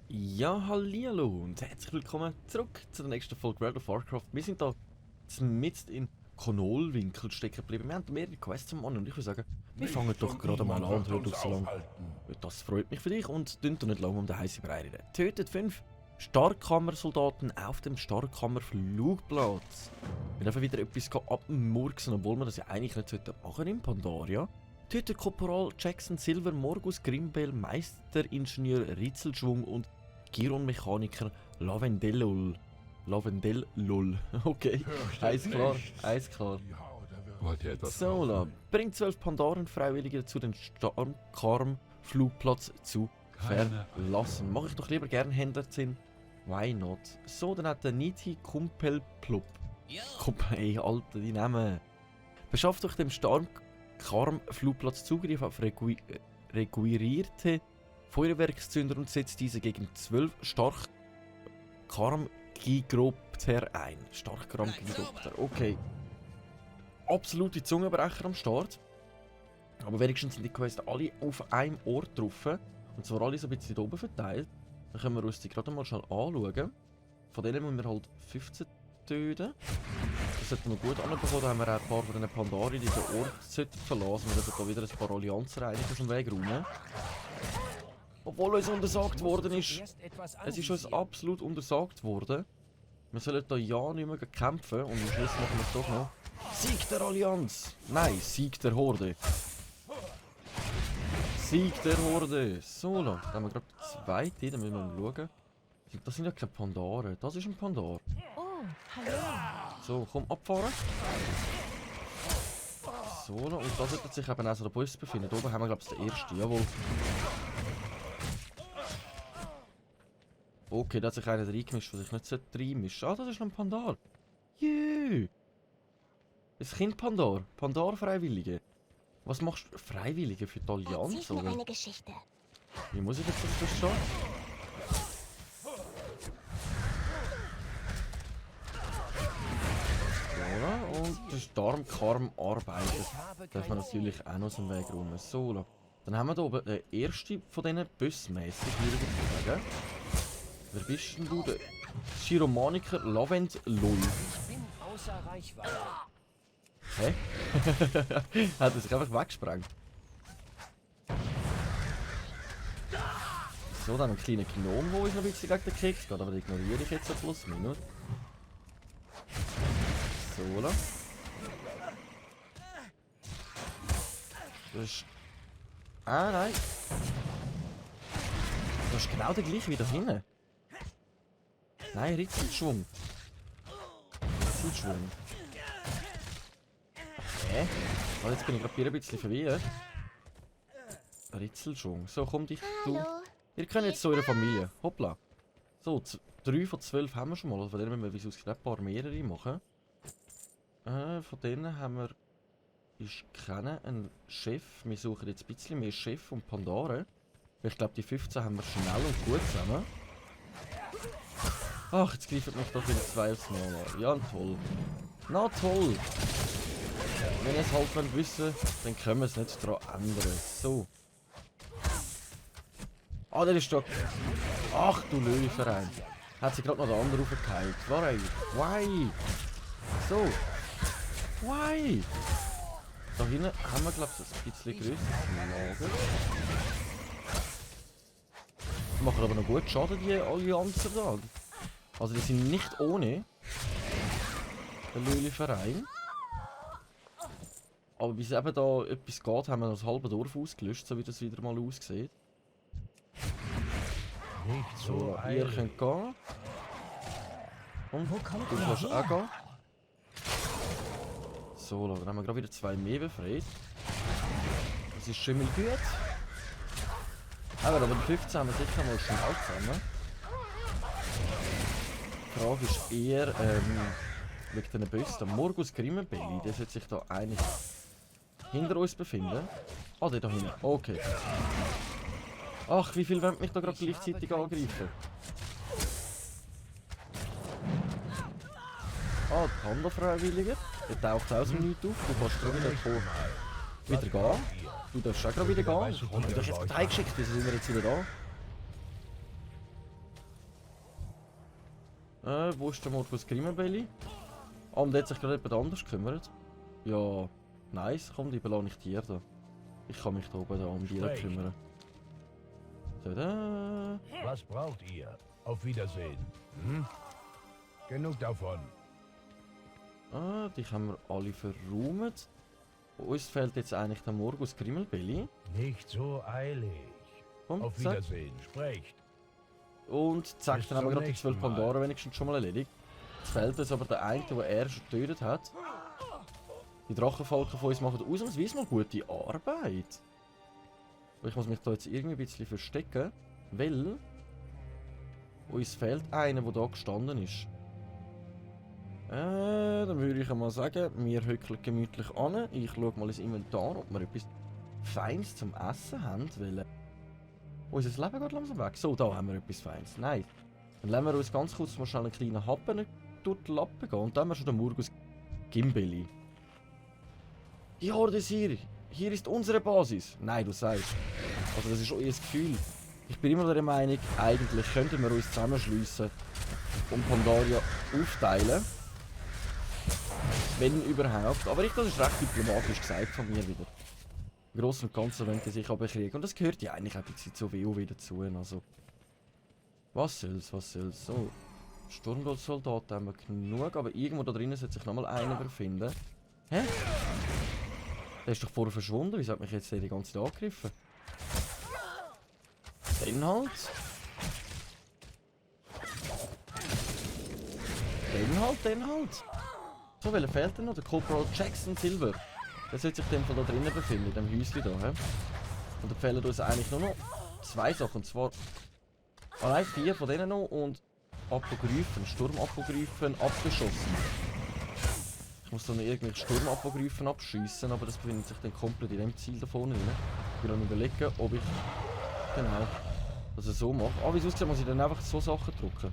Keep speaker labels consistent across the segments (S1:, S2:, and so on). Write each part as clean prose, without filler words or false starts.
S1: Ja, hallihallo und herzlich willkommen zurück zu der nächsten Folge World of Warcraft. Wir sind da mitten in Konolwinkel stecken geblieben. Wir haben mehrere Quests zum Mann und ich würde sagen, wir fangen doch gerade mal an und hört auf so lange. Das freut mich für dich und dünnt nicht lange um den heißen Brei reden. Tötet 5 Starkkammersoldaten auf dem Starkkammerflugplatz. Wir dürfen wieder etwas abmurksen, obwohl wir das ja eigentlich nicht machen in Pandaria. Tötet Korporal Jackson Silver, Morgus Grimbel, Meisteringenieur Ritzelschwung und Giron-Mechaniker Lavendellol. Lavendellol. Okay, eins klar, eins klar. So, bringt 12 Pandaren-Freiwillige zu den Starkarm-Flugplatz zu verlassen. Mache ich doch lieber gern Händlersinn. Why not? So, dann hat der Niti Kumpel Plupp. Ey, Alter, die Namen. Beschafft euch dem Starkarm-Flugplatz Zugriff auf reguirierte Feuerwerkszünder und setzt diese gegen 12 Starkarm-Gigropter ein. Starkarm-Gigropter, okay. Absolute Zungenbrecher am Start. Aber wenigstens sind die Quests alle auf einem Ort drauf. Und zwar alle so ein bisschen oben verteilt. Dann können wir uns die gerade mal schnell anschauen. Von denen müssen wir halt 15 töten. Das sollten wir gut anbekommen. Da haben wir auch ein paar von den Pandari, die den Ort verlassen. Wir dürfen da wieder ein paar Allianzen rein aus dem Weg räumen. Obwohl uns untersagt worden ist. Es ist uns absolut untersagt worden. Wir sollen da ja nicht mehr kämpfen. Und am Schluss machen wir es doch noch. Sieg der Allianz! Nein, Sieg der Horde. Sieg der Horde! So, da haben wir gerade die zweite, da müssen wir mal schauen. Das sind ja keine Pandaren, das ist ein Pandar.
S2: Oh, hallo.
S1: So, komm, abfahren. So, und da sollte sich eben auch so der Bus befinden. Da oben haben wir, glaube ich, den ersten, jawohl. Okay, da hat sich einer reingemischt, der sich nicht reinmischen sollte. Ah, das ist noch ein Pandar. Jö! Ein Kind Pandar. Pandar-Freiwillige. Was machst du? Freiwillige für die Allianz,
S2: Erzähl mir
S1: oder?
S2: eine Geschichte.
S1: Wie muss ich jetzt das verstehen? Ja, und der Starkkarm arbeitet. Darf man natürlich auch noch aus dem Weg räumen. So, dann haben wir hier oben den ersten von diesen Büssmässig, würde ich sagen. Wer bist denn du? Der Chiromaniker Lavend Lol.
S3: Ich bin außer Reichweite.
S1: Hä? Hat er sich einfach weggesprengt? So, dann ein kleiner Gnome, der ist noch ein bisschen gegen den Keks geht, aber den ignoriere ich jetzt plus minus. So, da. Das ist... Ah, nein. Das ist genau der gleiche wie da hinten. Nein, Ritzelschwung. Ritzelschwung. Hä? Oh, jetzt bin ich gerade ein bisschen verwirrt. Ritzelschwung. So, komm dich, du.
S2: Hallo.
S1: Ihr könnt jetzt zu eurer Familie. Hoppla. So, 3 von 12 haben wir schon mal. Also von denen müssen wir, wie es aussieht, ein paar mehrere machen. Von denen haben wir... Ich kenne einen Chef. Wir suchen jetzt ein bisschen mehr Chef und Pandaren. Ich glaube, die 15 haben wir schnell und gut zusammen. Ach, jetzt greifen mich doch wieder 2 aufs Mal an. Ja, toll. Na toll. Wenn ihr es halt wissen, dann können wir es nicht daran ändern. So. Ah, der ist da. Ach du Löwenverein. Hat sich gerade noch der andere aufgeheilt. Why? So. Why? Da hinten haben wir, glaube ich, ein bisschen größeres Lager. Die machen aber noch gut Schaden, die Allianzen da. Also die sind nicht ohne. Der Löwenverein. Aber bis eben da etwas geht, haben wir das halbe Dorf ausgelöscht, so wie das wieder mal aussieht. So, ihr könnt gehen. Und du kannst auch gehen. So, dann haben wir gerade wieder 2 mehr befreit. Das ist schon mal gut. Aber die 15 haben wir sicher mal schnell zusammen. Die Frage ist eher, wegen diesen Bösen. Der Morgus Grimmebelli, der sollte sich da eigentlich hinter uns befinden. Ah, der da hinten. Okay. Ach, wie viel wollen mich da gerade gleichzeitig angreifen? Ah, die Panda-Freiwillige. Der taucht aus dem Nichts auf. Du kannst gerade wieder gehen. Du darfst auch gerade wieder gehen. Und du hast jetzt gerade heimgeschickt. Wieso sind wir jetzt wieder da? Wo ist der Markus Grimmebelli? Ah, und der hat sich gerade jemand anders gekümmert. Ja, nice. Komm, die belohne ich dir da. Ich kann mich da oben da um die kümmern. Tada!
S2: Was braucht ihr? Auf Wiedersehen. Hm? Genug davon.
S1: Ah, die haben wir alle verräumt. Uns fehlt jetzt eigentlich der Markus Grimmebelli.
S2: Nicht so eilig.
S1: Komm,
S2: Auf
S1: zack.
S2: Wiedersehen. Sprecht.
S1: Und zack,
S2: Bis
S1: dann haben wir
S2: zum
S1: gerade die 12
S2: nächsten Mal.
S1: Pandora wenigstens schon mal erledigt. Jetzt fehlt uns aber der eine, den er schon getötet hat. Die Drachenfalken von uns machen ausnahmsweise mal gute Arbeit. Aber ich muss mich da jetzt irgendwie ein bisschen verstecken, weil uns fehlt einer, der da gestanden ist. Dann würde ich mal sagen, wir hückeln gemütlich an. Ich schaue mal ins Inventar, ob wir etwas Feines zum Essen haben, weil unser Leben geht langsam weg. So, da haben wir etwas Feines. Nein. Dann lassen wir uns ganz kurz mal schnell einen kleinen Happen durch die Lappen gehen. Und dann haben wir schon den Markus Gimbeli. Die Horde ist hier. Hier ist unsere Basis. Nein, du sagst. Also das ist auch ihr Gefühl. Ich bin immer der Meinung, eigentlich könnten wir uns zusammenschliessen und Pandaria aufteilen. Wenn überhaupt. Aber das ist recht diplomatisch gesagt von mir wieder. Im Großen und Ganzen wollen die sich aber kriegen. Und das gehört ja eigentlich ein bisschen zu WoW dazu. Also, was soll's, was soll's. So, Sturmgoldsoldaten haben wir genug, aber irgendwo da drinnen sollte sich nochmal einer befinden. Hä? Der ist doch vorher verschwunden. Wieso hat mich jetzt der die ganze Zeit angegriffen? Den halt. Den halt, den halt. So, welcher fehlt denn noch? Der Corporal Jackson Silver. Der sollte sich in dem Fall da drinnen befinden, in dem Häuschen da. He? Und da fehlen uns eigentlich nur noch 2 Sachen. Und zwar allein 4 von denen noch und Apokryphen, Sturmapokryphen abgeschossen. Ich muss dann irgendwelche Sturmapokryphen abschiessen, aber das befindet sich dann komplett in dem Ziel da vorne rein. Ich will dann überlegen, ob ich genau das so mache. Ah, wie es aussieht, muss ich dann einfach so Sachen drücken.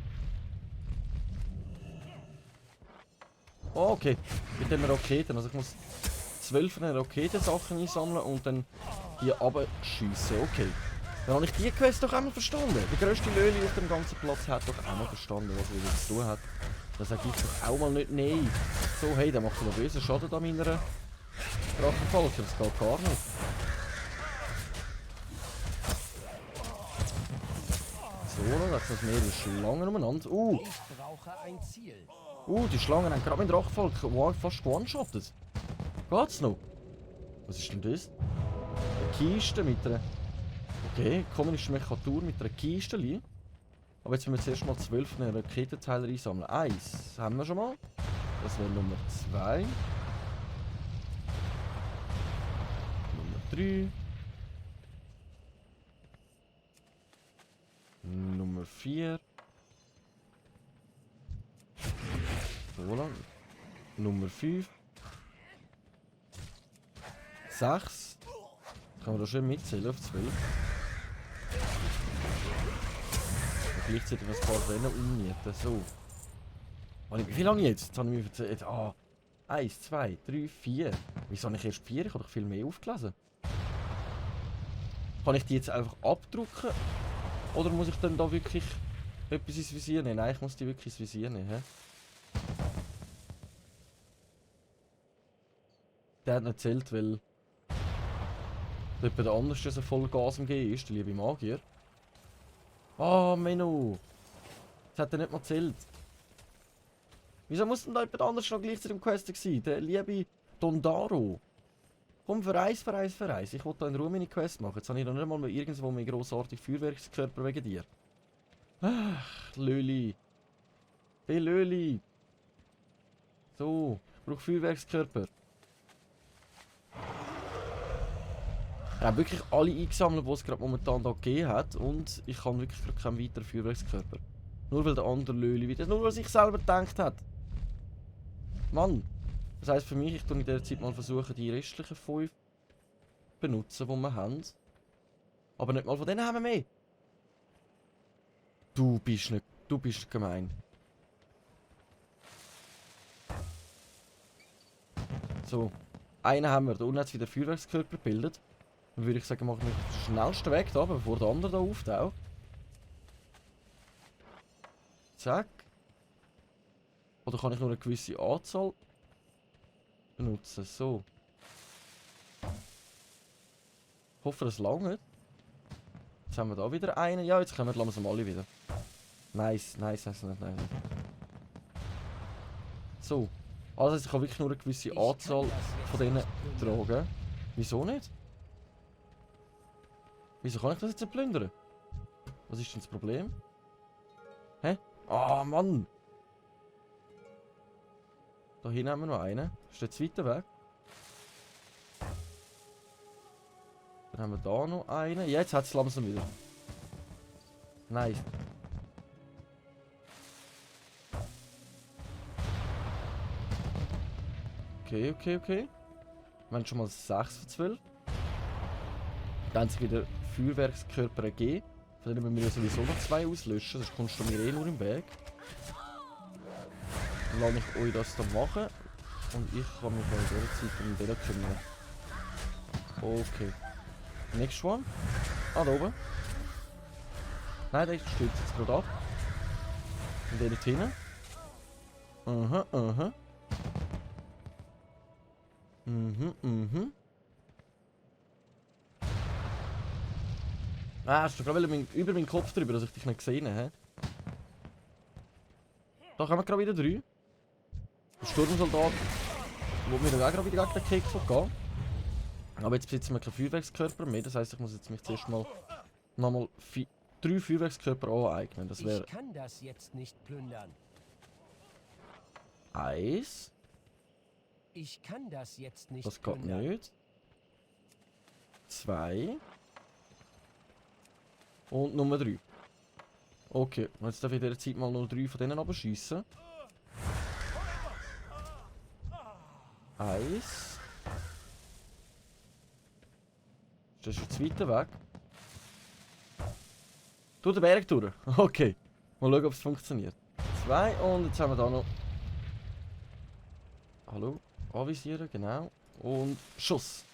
S1: Oh, okay. Mit den Raketen. Also ich muss 12 Raketensachen einsammeln und dann hier abschiessen. Okay. Dann habe ich die Quest doch einmal verstanden. Der grösste Löli auf dem ganzen Platz hat doch einmal verstanden, was er jetzt zu tun hat. Das sage ich doch auch mal nicht nein. So, hey, der macht noch bösen Schaden an meiner Drachenfalke. Das geht gar nicht. So, da sind mehrere Schlangen umeinander.
S3: Ich brauche ein Ziel.
S1: Die Schlangen haben gerade meinen Drachenfalk fast one-shottet. Geht's noch? Was ist denn das? Eine Kiste mit einer... Okay, kommunistische Mechatur mit einer Kiste. Aber jetzt müssen wir zuerst mal 12 Raketenteile einsammeln. 1 haben wir schon mal. Das wäre Nummer 2. Nummer 3. Nummer 4. So lang. Nummer 5. 6. Kann man da schön mitzählen auf 12. Und gleichzeitig ein paar Rennen umnieten. So. Wie viel habe ich jetzt? Jetzt habe ich mir erzählt. 1, 2, 3, 4. Wieso habe ich erst 4? Ich habe doch viel mehr aufgelesen. Kann ich die jetzt einfach abdrucken? Oder muss ich dann da wirklich etwas ins Visier nehmen? Nein, ich muss die wirklich ins Visier nehmen. He? Der hat nicht erzählt, weil jemand anders so voll Gas am Gehen ist, der liebe Magier. Menno! Das hat er nicht mal erzählt. Wieso muss denn da jemand anders noch gleichzeitig im Quest sein? Der liebe Dondaro. Komm, vereis. Ich wollte da in Ruhe meine Quest machen. Jetzt habe ich noch nicht mal irgendwo mehr grossartig Feuerwerkskörper wegen dir. Ach, Löli. Hey, Löli. So, ich brauche Feuerwerkskörper. Ich habe wirklich alle eingesammelt, die es gerade momentan da gegeben hat. Und ich kann wirklich gerade keinen weiteren Feuerwerkskörper. Nur weil der andere Löli wieder. Nur weil er sich selber gedacht hat. Mann. Das heisst für mich, ich tue in dieser Zeit mal versuchen, die restlichen 5 benutzen, die wir haben. Aber nicht mal von denen haben wir mehr. Du bist nicht gemein. So. Einen haben wir. Da unten hat es wieder Feuerwerkskörper gebildet. Dann würde ich sagen, machen wir den schnellsten Weg da, bevor der andere da auftaucht. Zack. Oder kann ich nur eine gewisse Anzahl benutzen? So. Ich hoffe, das lange. Jetzt haben wir da wieder einen. Ja, jetzt kommen wir langsam alle wieder. Nice, nice, nice, nice, nice. So. Also ich kann wirklich nur eine gewisse Anzahl von denen tragen. Wieso nicht? Wieso kann ich das jetzt nicht plündern? Was ist denn das Problem? Hä? Ah, Mann! Da hinten haben wir noch einen. Ist der zweite Weg? Dann haben wir da noch einen. Ja, jetzt hat es langsam wieder. Nice. Okay, okay, okay. Wir haben schon mal 6 von 12. Dann haben sie wieder Feuerwerkskörper gegeben. Von denen müssen wir ja sowieso noch 2 auslöschen, sonst kommst du mir eh nur im Weg. Dann lasse ich euch das dann machen. Und ich kann mich in dieser Zeit um den kümmern. Okay. Next one. Ah, da oben. Nein, der stürzt jetzt gerade ab. Und der nicht hinten. Aha, aha. Mhm, mhm. Ah, hast du gerade über meinen Kopf drüber, dass ich dich nicht gesehen habe? Da kommen gerade wieder 3. Der Sturmsoldat, wo mir dann auch gerade wieder gegen den Keks gehen. Aber jetzt besitzen wir keinen Feuerwerkskörper mehr, das heisst, ich muss jetzt mich zuerst mal nochmal 3 Feuerwerkskörper aneignen. Das wäre
S3: Ich kann das jetzt nicht plündern.
S1: 1.
S3: Ich kann das jetzt nicht
S1: Das geht
S3: plündern.
S1: nicht. 2. Und Nummer 3. Okay, jetzt darf ich in dieser Zeit mal noch 3 von denen abschießen. 1. Das ist der zweite Weg. Durch den Berg durch. Okay. Mal schauen, ob es funktioniert. 2 und jetzt haben wir da noch. Hallo? Anvisieren, genau. Und Schuss.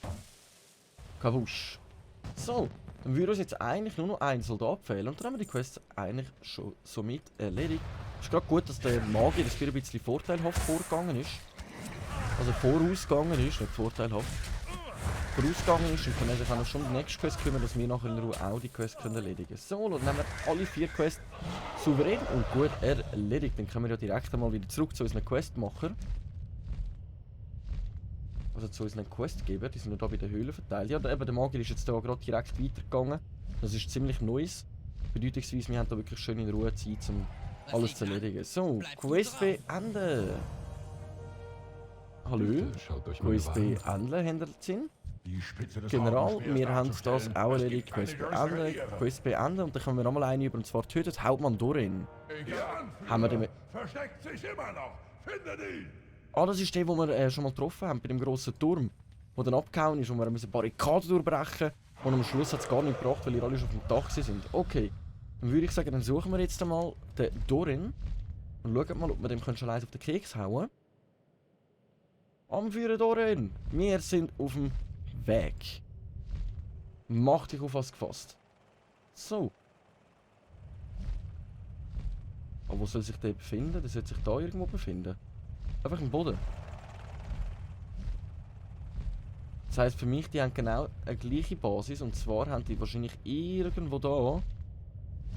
S1: Kabusch. So, dann würde uns jetzt eigentlich nur noch ein Soldat fehlen. Und dann haben wir die Quest eigentlich schon somit erledigt. Es ist gerade gut, dass der Magier das ein bisschen vorteilhaft vorgegangen ist. Also vorausgegangen ist, nicht vorteilhaft. Vorausgegangen ist und kann er sich auch noch schon um die nächste Quest kümmern, dass wir nachher in Ruhe auch die Quest können erledigen können. So, dann haben wir alle 4 Quests souverän und gut erledigt. Dann können wir ja direkt einmal wieder zurück zu unseren Questmacher. Also zu unseren Questgeber, die sind noch hier bei der Höhle verteilt. Ja, eben, der Magier ist jetzt hier gerade direkt weitergegangen. Das ist ziemlich Neues. Bedeutungsweise, wir haben da wirklich schön in Ruhe Zeit, um alles zu erledigen. So, Quest beenden. Hallo?
S2: Schaut euch meine
S1: Quest
S2: Waren an.
S1: beenden, haben Sie Sinn?
S2: Die Spitze des
S1: General,
S2: Hauptspeers
S1: wir haben
S2: darzustellen,
S1: das auch
S2: es
S1: erledigt.
S2: gibt keine
S1: Quest
S2: größere
S1: beenden,
S2: Ehre.
S1: Quest beenden und dann kommen wir nochmal eine über, und zwar tötet Hauptmann Dorin.
S2: Der Anführer
S1: Haben wir den...
S2: versteckt sich immer noch. Findet ihn!
S1: Ah, das ist der, den wir schon mal getroffen haben, bei dem grossen Turm. Der dann abgehauen ist und wir müssen Barrikaden durchbrechen. Und am Schluss hat es gar nicht gebracht, weil ihr alle schon auf dem Dach sind. Okay, dann würde ich sagen, dann suchen wir jetzt einmal den Dorin. Und schauen mal, ob wir dem schon allein auf den Keks hauen. Anführer Dorin, wir sind auf dem Weg. Mach dich auf was gefasst. So. Aber wo soll sich der befinden? Der sollte sich da irgendwo befinden. Einfach im Boden. Das heisst für mich, die haben genau eine gleiche Basis. Und zwar haben die wahrscheinlich irgendwo da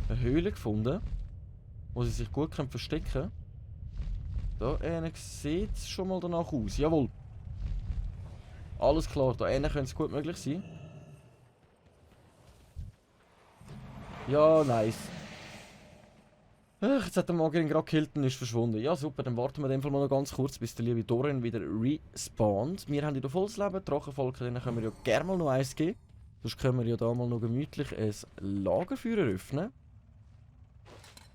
S1: eine Höhle gefunden, wo sie sich gut verstecken können. Da sieht es schon mal danach aus. Jawohl. Alles klar, da könnte es gut möglich sein. Ja, nice. Ach, jetzt hat der Magier ihn gerade gekillt und ist verschwunden. Ja, super, dann warten wir in dem Fall mal noch ganz kurz, bis der liebe Dorin wieder respawnt. Wir haben wieder volles Leben, Drachenvolk, denen können wir ja gerne mal noch eins geben. Sonst können wir ja da mal noch gemütlich ein Lagerfeuer öffnen.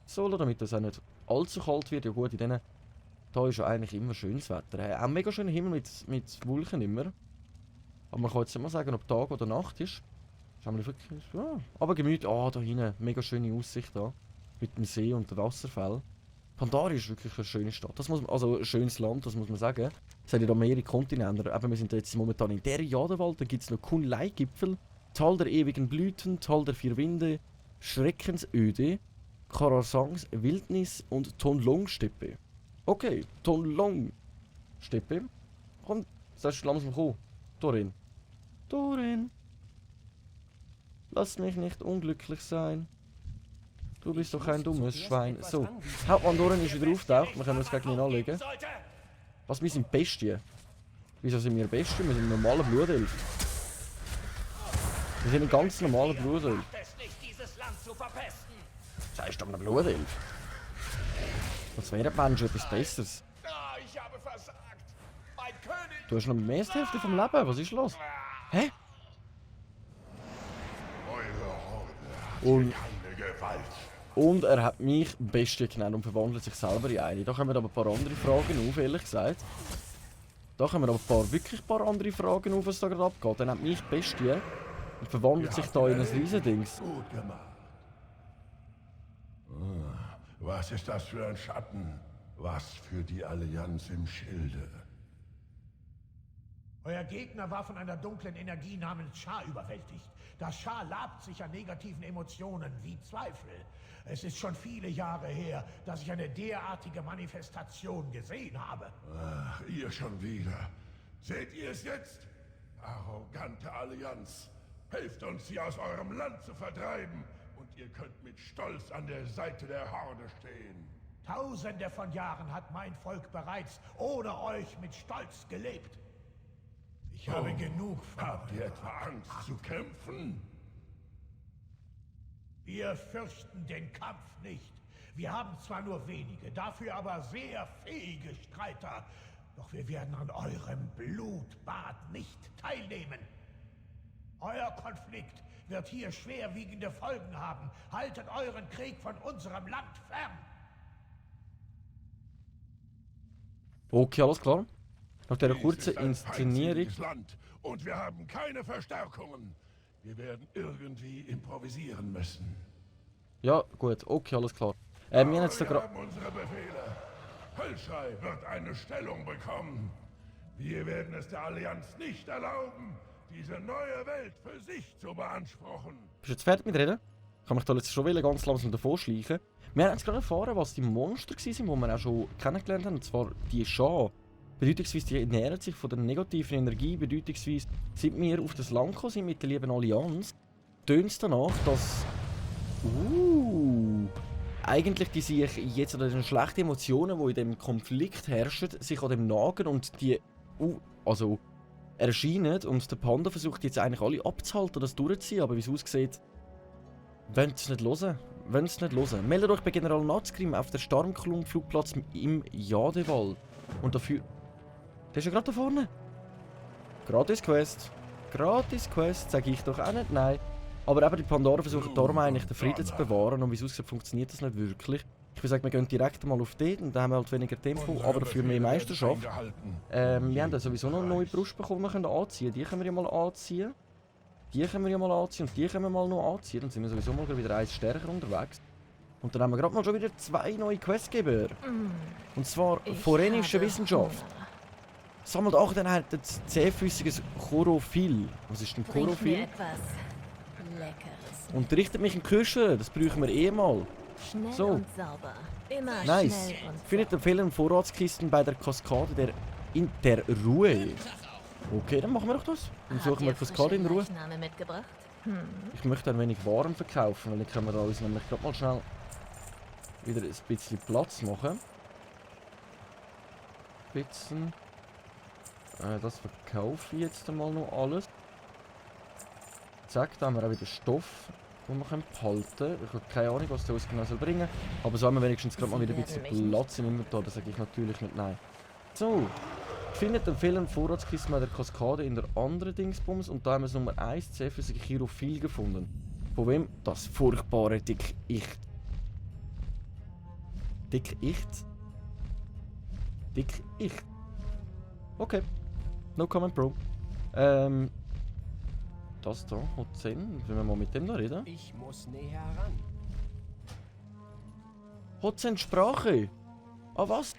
S1: So, damit es auch nicht allzu kalt wird. Ja gut, in denen... Da ist ja eigentlich immer schönes Wetter. Auch mega schöner Himmel mit Wolken immer. Aber man kann jetzt nicht mal sagen, ob Tag oder Nacht ist. Schauen wir wirklich... Ja, aber gemütlich. Ah, da hinten, mega schöne Aussicht da. Mit dem See und dem Wasserfall. Pandaria ist wirklich eine schöne Stadt. Das muss man, also ein schönes Land, das muss man sagen. Es hat ja da mehrere Kontinente. Eben, wir sind jetzt momentan in der Jadewald, dann gibt es noch Kunlei-Gipfel, Tal der ewigen Blüten, Tal der vier Winde, Schreckensöde, Karasangs Wildnis und Tonlong-Steppe. Okay, Tonlong-Steppe. Komm, sagst du langsam kommen. Dorin. Dorin. Lass mich nicht unglücklich sein. Du bist doch ein dummes Schwein. So, Hauptmann Dorin ist wieder auftaucht. Wir können uns gegen ihn anlegen. Was, wir sind Bestien? Wieso sind wir Bestien? Wir sind ein normaler Blutelf. Wir sind ein ganz normaler Blutelf. Sagst du aber ein Blutelf? Was wäre Menschen etwas Besseres?
S2: Ich habe versagt. Mein König.
S1: Du hast noch mehr als die Hälfte vom Leben. Was ist los? Hä?
S2: Eure Horde
S1: Und,
S2: keine Gewalt.
S1: und er hat mich Bestie genannt und verwandelt sich selber in eine. Da kommen aber ein paar andere Fragen auf, ehrlich gesagt. Da kommen aber wirklich ein paar andere Fragen auf, was da gerade abgeht. Er hat mich Bestie und verwandelt sich da in ein Riesendings.
S2: Gut gemacht. Was ist das für ein Schatten? Was für die Allianz im Schilde?
S4: Euer Gegner war von einer dunklen Energie namens Schar überwältigt. Das Schar labt sich an negativen Emotionen wie Zweifel. Es ist schon viele Jahre her, dass ich eine derartige Manifestation gesehen habe.
S2: Ach, ihr schon wieder. Seht ihr es jetzt? Arrogante Allianz. Helft uns, sie aus eurem Land zu vertreiben. Und ihr könnt mit Stolz an der Seite der Horde stehen.
S4: Tausende von Jahren hat mein Volk bereits ohne euch mit Stolz gelebt. Ich habe genug von
S2: Habt ihr etwa Angst zu kämpfen?
S4: Wir fürchten den Kampf nicht. Wir haben zwar nur wenige, dafür aber sehr fähige Streiter. Doch wir werden an eurem Blutbad nicht teilnehmen. Euer Konflikt wird hier schwerwiegende Folgen haben. Haltet euren Krieg von unserem Land fern.
S1: Okay, alles klar. Nach dieser
S2: Dies
S1: kurzen
S2: ist ein
S1: Inszenierung.
S2: feindseliges Land und wir haben keine Verstärkungen. Wir werden irgendwie improvisieren müssen.
S1: Ja, gut, okay, alles klar. Wir haben jetzt da
S2: wir
S1: gerade.
S2: haben unsere Befehle. Höllschrei wird eine Stellung bekommen. Wir werden es der Allianz nicht erlauben, diese neue Welt für sich zu beanspruchen.
S1: Bist du jetzt fertig mit Reden? Ich kann mich da jetzt schon wieder ganz langsam davor schleichen. Wir haben jetzt gerade erfahren, was die Monster waren, die wir auch schon kennengelernt haben. Und zwar die Schar. Bedeutungsweise, die ernähren sich von der negativen Energie. Bedeutungsweise sind wir auf das Land gekommen, sind mit der lieben Allianz. Tönt es danach, dass... eigentlich die sich jetzt an den schlechten Emotionen, die in dem Konflikt herrschen, sich an dem nagen und die... also... erscheinen. Und der Panda versucht jetzt eigentlich alle abzuhalten, das durchzuziehen. Aber wie es aussieht... wollen sie es nicht hören. Wollen sie es nicht hören. Meldet euch bei General Nazgrim auf der Starmklump-Flugplatz im Jadewald. Und dafür... Der ist ja gerade da vorne. Gratis Quest. Gratis Quest, sage ich doch auch nicht, nein. Aber eben die Pandora versuchen darum eigentlich den Frieden zu bewahren. Und wie es aussieht, funktioniert das nicht wirklich. Ich würde sagen, wir gehen direkt mal auf den. Und dann haben wir halt weniger Tempo, aber dafür mehr Meisterschaft. Wir haben ja sowieso noch eine neue Brust bekommen, die wir können anziehen können. Die können wir ja mal anziehen. Die können wir ja mal anziehen und die können wir mal noch anziehen. Dann sind wir sowieso mal wieder eins stärker unterwegs. Und dann haben wir gerade mal schon wieder 2 neue Questgeber. Und zwar forenische Wissenschaft. Sammelt auch dann halt ein 10-füßiges Chorophil. Was ist denn
S5: Bringt mir
S1: Chorophil?
S5: etwas Leckeres.
S1: Und richtet mich in die Küche. Das brauchen wir eh mal.
S5: Schnell
S1: So.
S5: und sauber. Immer
S1: Nice.
S5: schnell und
S1: Findet empfehlen Vorratskisten bei der Kaskade in der Ruhe. Okay, dann machen wir doch das. Dann
S5: Habt
S1: suchen wir
S5: ihr
S1: Kaskade in
S5: frische
S1: Ruhe.
S5: Leichname mitgebracht?
S1: Ich möchte ein wenig Waren verkaufen, weil dann können wir da uns nämlich gerade mal schnell wieder ein bisschen Platz machen. Bisschen. Das verkaufe ich jetzt einmal noch alles. Zack, da haben wir auch wieder Stoff, den wir behalten können. Ich habe keine Ahnung, was der uns genau soll bringen. Aber so haben wir wenigstens gerade mal wieder ein bisschen Platz im Inventar. Das sage ich natürlich nicht nein. So. Findet empfehlen Vorratskisten bei der Kaskade in der anderen Dingsbums. Und da haben wir das Nummer 1 10-füßige Chirophil gefunden. Von wem? Das furchtbare Dickicht. Dickicht? Dickicht. Okay. No comment, Bro. Das da hat 10. Wenn wir mal mit dem da reden.
S3: Ich muss näher ran.
S1: Hat 10 Sprache. Ah, was?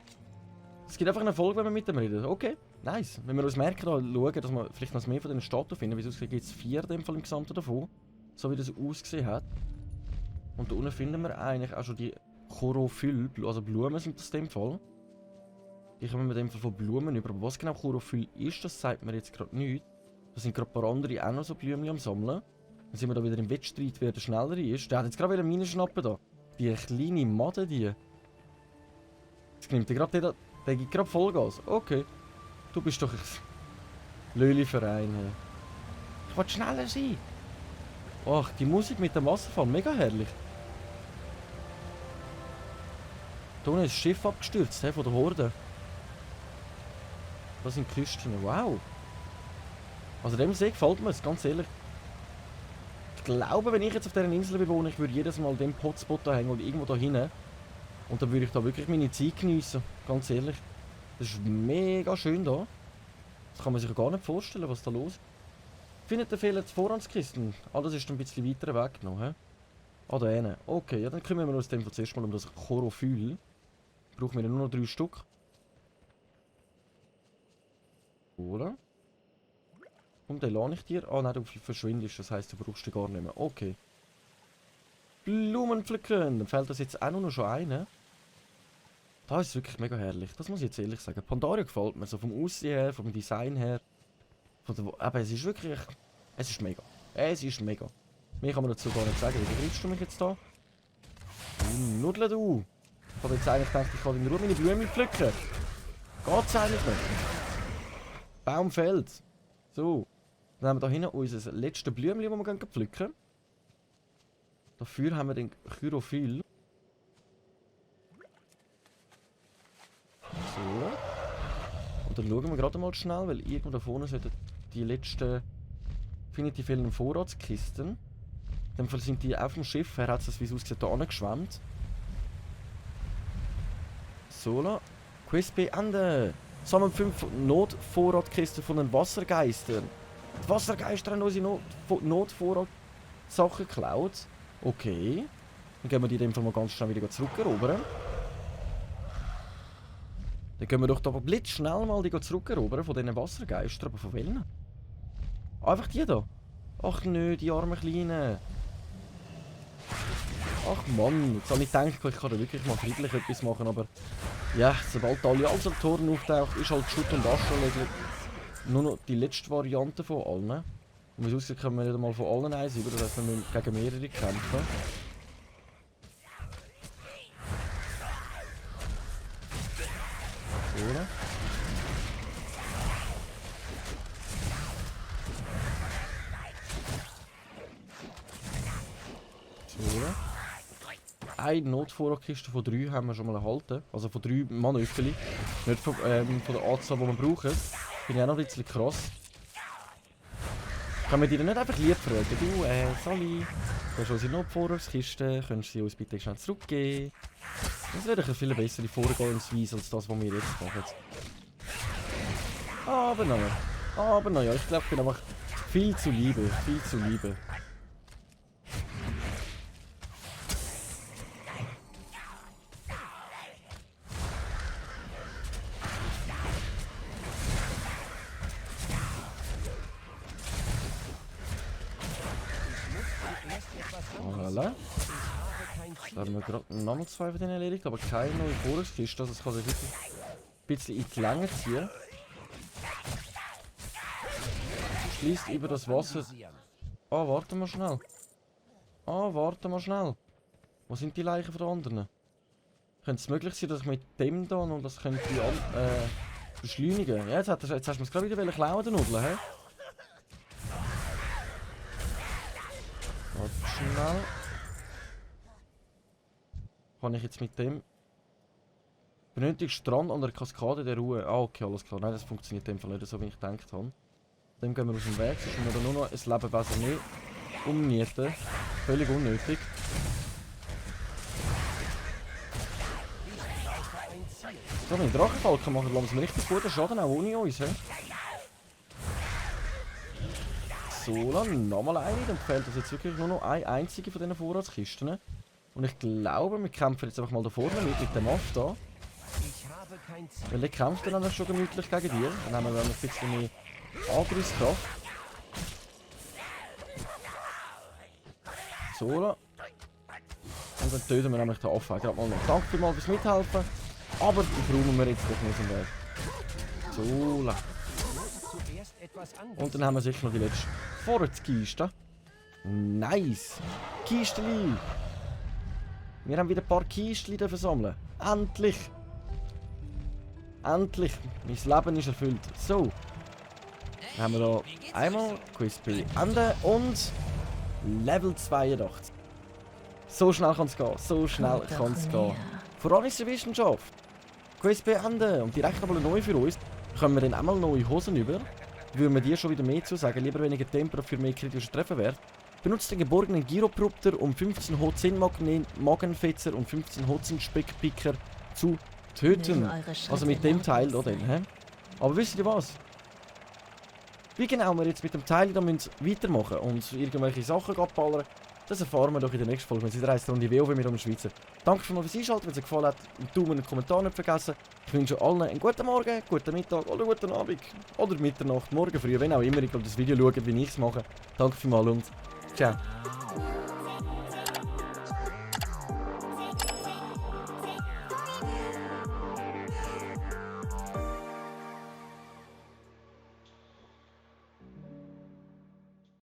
S1: Es gibt einfach eine Folge, wenn wir mit dem reden. Okay, nice. Wenn wir uns merken, da schauen, dass wir vielleicht noch mehr von den Statuen finden. Wie es aussieht, gibt es 4 in dem Fall im Gesamten davon. So wie das ausgesehen hat. Und da unten finden wir eigentlich auch schon die Chlorophyll, also Blumen sind das in dem Fall. Die kommen wir in dem Fall von Blumen über. Aber was genau Chlorophyll ist, das sagt mir jetzt gerade nicht. Da sind gerade ein paar andere auch noch so Blümchen am Sammeln. Dann sind wir da wieder im Wettstreit, wer der Schnellere ist. Der hat jetzt gerade meine schnappen da. Die kleine Made, die. Jetzt nimmt der gerade der gibt gerade Vollgas. Okay. Du bist doch ein Löli-Verein. Hey. Ich will schneller sein. Ach, die Musik mit dem Wasserfall, mega herrlich. Da unten ist das Schiff abgestürzt, he, von der Horde. Das sind Küsten, wow. Also dem See gefällt mir es, ganz ehrlich. Ich glaube, wenn ich jetzt auf dieser Insel bewohne, ich würde jedes Mal den Hotspot da hängen oder irgendwo da hinten. Und dann würde ich da wirklich meine Zeit geniessen, ganz ehrlich. Das ist mega schön da. Das kann man sich gar nicht vorstellen, was da los ist. Findet ihr fehlen die Vorratskisten? Ah, das ist ein bisschen weiter weg noch, hä? Ah, da hinten. Okay, ja, dann kümmern wir uns dem zuerst mal um das Chlorophyll. Brauchen wir nur noch 3 Stück. Oder? Und den lade ich dir. Ah, nein, du verschwindest, das heisst, du brauchst den gar nicht mehr. Okay. Blumenpflücken. Dann fällt das jetzt auch noch schon ein, ne? Das ist wirklich mega herrlich. Das muss ich jetzt ehrlich sagen. Pandaria gefällt mir so vom Aussehen her, vom Design her. Aber es ist wirklich... Es ist mega. Es ist mega. Mehr kann man dazu gar nicht sagen. Wie greifst du mich jetzt da? Du Nudel, du! Ich habe jetzt eigentlich gedacht, ich kann in Ruhe meine Blumen pflücken. Geht's eigentlich nicht? Baum fällt. So. Dann haben wir da hinten unser letztes Blümchen, das wir pflücken. Dafür haben wir den Chlorophyll. So. Und dann schauen wir gerade mal schnell, weil irgendwo da vorne sollten die letzten definitiv fehlenden Vorratskisten. In dem Fall sind die auf dem Schiff, her hat es, wie es aussieht, da angeschwemmt. So, Quest beenden. Sammeln 5 Notvorratkisten von den Wassergeistern. Die Wassergeister haben unsere Notvorratsachen geklaut. Okay. Dann gehen wir die in dem Fall mal ganz schnell wieder zurückerobern. Dann gehen wir doch da blitzschnell mal die zurückerobern von diesen Wassergeistern. Aber von welchen? Einfach die da. Ach nö, die armen Kleinen. Ach Mann, jetzt habe ich gedacht, ich kann da wirklich mal friedlich etwas machen, aber... Ja, sobald die Allianzatoren auftauchen, ist halt Schutt und Asche nur noch die letzte Variante von allen. Und wie es aussieht, können wir nicht einmal von allen eins über, das heißt, wir müssen gegen mehrere kämpfen. So, oder? So, oder? Eine Notvorratkiste von 3 haben wir schon mal erhalten. Also von 3 Manöffeli. Nicht von der Anzahl, die wir brauchen. Finde ich auch noch ein bisschen krass. Kann man dir nicht einfach lieb fragen? Du, Sally, du hast unsere Notvorratskiste. Könntest du sie uns bitte schnell zurückgeben? Das wäre eine viel bessere Vorgehensweise als das, was wir jetzt machen. Aber naja, ich glaube, ich bin einfach viel zu liebe. Viel zu liebe. Voilà. Da haben wir gerade nochmal 2 von denen erledigt, aber keine neue Vorratskiste, also das kann sich wirklich ein bisschen in die Länge ziehen. Schließt über das Wasser. Ah, warte mal schnell. Wo sind die Leichen von den anderen? Könnte es möglich sein, dass ich mit dem da und das könnte beschleunigen? Ja, jetzt hast du es gerade wieder klauen, den Nudeln, hä? Warte schnell. Kann ich jetzt mit dem... Benötigt Strand an der Kaskade der Ruhe. Ah, okay, alles klar. Nein, das funktioniert in dem Fall nicht so, wie ich gedacht habe. Dem gehen wir aus dem Weg, sonst müssen wir da nur noch ein Leben besser nicht umnieten. Völlig unnötig. So, wenn Drachenfalken machen, lassen wir richtig guten Schaden, auch ohne uns, he? So, dann nochmal eine. Dann fehlt uns jetzt wirklich nur noch eine einzige von diesen Vorratskisten. Und ich glaube, wir kämpfen jetzt einfach mal da vorne mit dem Aff da.
S3: habe kein Ziel.
S1: Weil der kämpft dann schon gemütlich gegen dir. Dann haben wir ein bisschen mehr Angriffskraft. So. Und dann töten wir nämlich den Affen gerade mal noch. Danke vielmals fürs Mithelfen. Aber die brauchen wir jetzt doch nicht im Weg. So.
S3: Zuerst etwas anderes.
S1: Und dann haben wir sicher noch die letzte Vorratskiste. Nice. Kisteli. Wir haben wieder ein paar Kisteli sammeln. Endlich. Endlich. Mein Leben ist erfüllt. So. Dann haben wir hier einmal Quiz beenden und Level 82. So schnell kann es gehen. So schnell
S5: Kommt doch
S1: kann es gehen.
S5: näher.
S1: Voranische Wissenschaft. Quiz beenden. Und direkt nochmal neu für uns. Können wir dann einmal neue Hosen über. Würden wir dir schon wieder mehr zu sagen. Lieber weniger Tempo für mehr kritische Trefferwert. Benutzt den geborgenen Gyropropter, um 15 Hotzin Magenfetzer und 15 Hotzin Speckpicker zu töten.
S5: Mögen eure Schritte
S1: Also mit dem Teil da
S5: langsam
S1: drin. He? Aber wisst ihr was? Wie genau wir jetzt mit dem Teil da müssen weitermachen und irgendwelche Sachen abballern, das erfahren wir doch in der nächsten Folge, wenn es wieder heisst Runde WoW mit dem Schweizer. Danke schon mal fürs Einschalten, wenn es euch gefallen hat, einen Daumen und einen Kommentar nicht vergessen. Ich wünsche allen einen guten Morgen, guten Mittag oder guten Abend oder Mitternacht, morgen früh, wenn auch immer ihr das Video schaut, wie ich es mache. Danke vielmals und ciao.